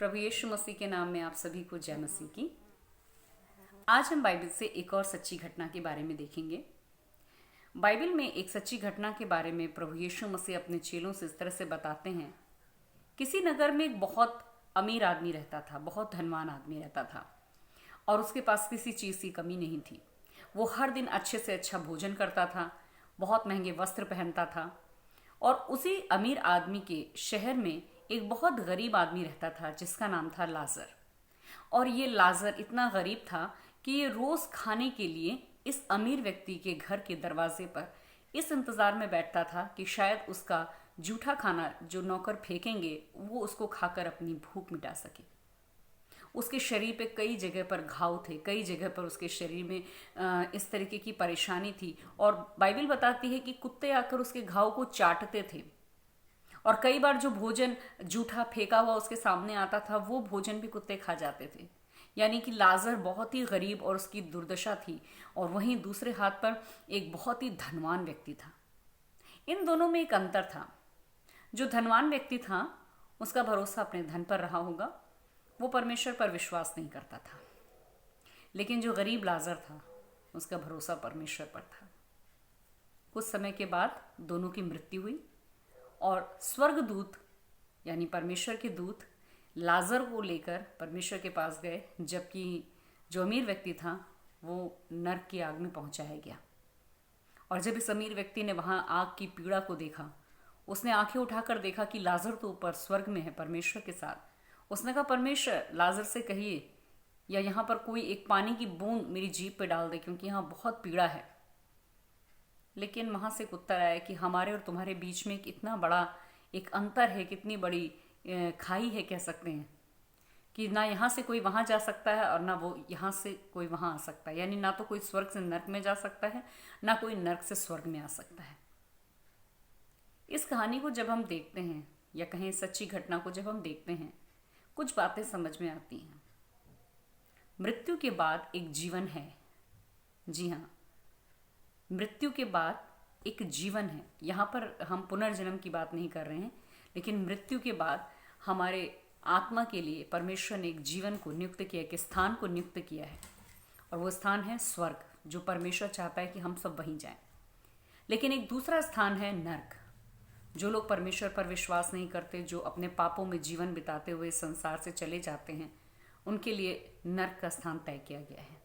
प्रभु यीशु मसीह के नाम में आप सभी को जय मसीह की। आज हम बाइबल से एक और सच्ची घटना के बारे में देखेंगे। बाइबल में एक सच्ची घटना के बारे में प्रभु यीशु मसीह अपने चेलों से इस तरह से बताते हैं। किसी नगर में एक बहुत अमीर आदमी रहता था, बहुत धनवान आदमी रहता था और उसके पास किसी चीज़ की कमी नहीं थी। वो हर दिन अच्छे से अच्छा भोजन करता था, बहुत महंगे वस्त्र पहनता था। और उसी अमीर आदमी के शहर में एक बहुत गरीब आदमी रहता था जिसका नाम था लाजर। और ये लाजर इतना गरीब था कि ये रोज खाने के लिए इस अमीर व्यक्ति के घर के दरवाजे पर इस इंतजार में बैठता था कि शायद उसका जूठा खाना जो नौकर फेंकेंगे वो उसको खाकर अपनी भूख मिटा सके। उसके शरीर पे कई जगह पर घाव थे, कई जगह पर उसके शरीर में इस तरीके की परेशानी थी। और बाइबल बताती है कि कुत्ते आकर उसके घाव को चाटते थे। और कई बार जो भोजन जूठा फेंका हुआ उसके सामने आता था वो भोजन भी कुत्ते खा जाते थे। यानी कि लाजर बहुत ही गरीब और उसकी दुर्दशा थी, और वहीं दूसरे हाथ पर एक बहुत ही धनवान व्यक्ति था। इन दोनों में एक अंतर था। जो धनवान व्यक्ति था उसका भरोसा अपने धन पर रहा होगा, वो परमेश्वर पर विश्वास नहीं करता था। लेकिन जो गरीब लाजर था उसका भरोसा परमेश्वर पर था। कुछ समय के बाद दोनों की मृत्यु हुई और स्वर्गदूत यानी परमेश्वर के दूत लाजर को लेकर परमेश्वर के पास गए, जबकि जो अमीर व्यक्ति था वो नरक की आग में पहुंचाया गया। और जब इस अमीर व्यक्ति ने वहां आग की पीड़ा को देखा, उसने आंखें उठाकर देखा कि लाजर तो ऊपर स्वर्ग में है परमेश्वर के साथ। उसने कहा, परमेश्वर लाजर से कहिए या यहाँ पर कोई एक पानी की बूंद मेरी जीभ पे डाल दे, क्योंकि यहाँ बहुत पीड़ा है। लेकिन वहां से एक उत्तर आया कि हमारे और तुम्हारे बीच में कितना बड़ा एक अंतर है, कितनी बड़ी खाई है, कह सकते हैं कि ना यहाँ से कोई वहां जा सकता है और ना वो यहाँ से कोई वहां आ सकता है। यानी ना तो कोई स्वर्ग से नरक में जा सकता है, ना कोई नरक से स्वर्ग में आ सकता है। इस कहानी को जब हम देखते हैं, या कहें सच्ची घटना को जब हम देखते हैं, कुछ बातें समझ में आती हैं। मृत्यु के बाद एक जीवन है। जी हाँ, मृत्यु के बाद एक जीवन है। यहाँ पर हम पुनर्जन्म की बात नहीं कर रहे हैं, लेकिन मृत्यु के बाद हमारे आत्मा के लिए परमेश्वर ने एक जीवन को नियुक्त किया, एक स्थान को नियुक्त किया है। और वो स्थान है स्वर्ग, जो परमेश्वर चाहता है कि हम सब वहीं जाएं। लेकिन एक दूसरा स्थान है नरक। जो लोग परमेश्वर पर विश्वास नहीं करते, जो अपने पापों में जीवन बिताते हुए संसार से चले जाते हैं, उनके लिए नरक का स्थान तय किया गया है।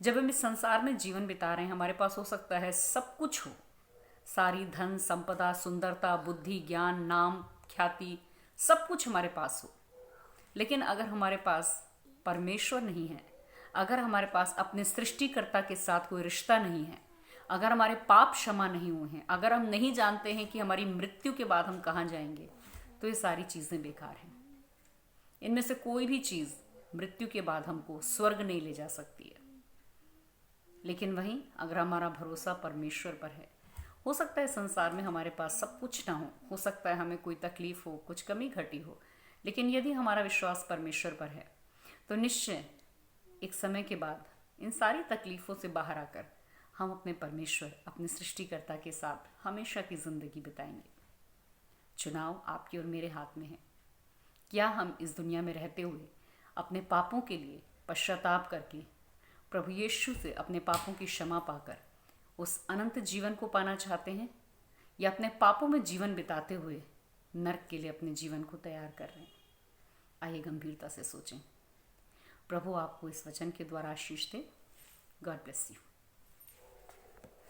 जब हम इस संसार में जीवन बिता रहे हैं, हमारे पास हो सकता है सब कुछ हो, सारी धन संपदा, सुंदरता, बुद्धि, ज्ञान, नाम, ख्याति, सब कुछ हमारे पास हो। लेकिन अगर हमारे पास परमेश्वर नहीं है, अगर हमारे पास अपने सृष्टिकर्ता के साथ कोई रिश्ता नहीं है, अगर हमारे पाप क्षमा नहीं हुए हैं, अगर हम नहीं जानते हैं कि हमारी मृत्यु के बाद हम कहाँ जाएंगे, तो ये सारी चीज़ें बेकार हैं। इनमें से कोई भी चीज़ मृत्यु के बाद हमको स्वर्ग नहीं ले जा सकती है। लेकिन वहीं अगर हमारा भरोसा परमेश्वर पर है, हो सकता है संसार में हमारे पास सब कुछ ना हो सकता है हमें कोई तकलीफ हो, कुछ कमी घटी हो, लेकिन यदि हमारा विश्वास परमेश्वर पर है तो निश्चय एक समय के बाद इन सारी तकलीफों से बाहर आकर हम अपने परमेश्वर, अपने सृष्टिकर्ता के साथ हमेशा की जिंदगी बिताएंगे। चुनाव आपके और मेरे हाथ में है। क्या हम इस दुनिया में रहते हुए अपने पापों के लिए पश्चाताप करके प्रभु यीशु से अपने पापों की क्षमा पाकर उस अनंत जीवन को पाना चाहते हैं, या अपने पापों में जीवन बिताते हुए नरक के लिए अपने जीवन को तैयार कर रहे हैं? आइए गंभीरता से सोचें। प्रभु आपको इस वचन के द्वारा आशीष दे। God bless you.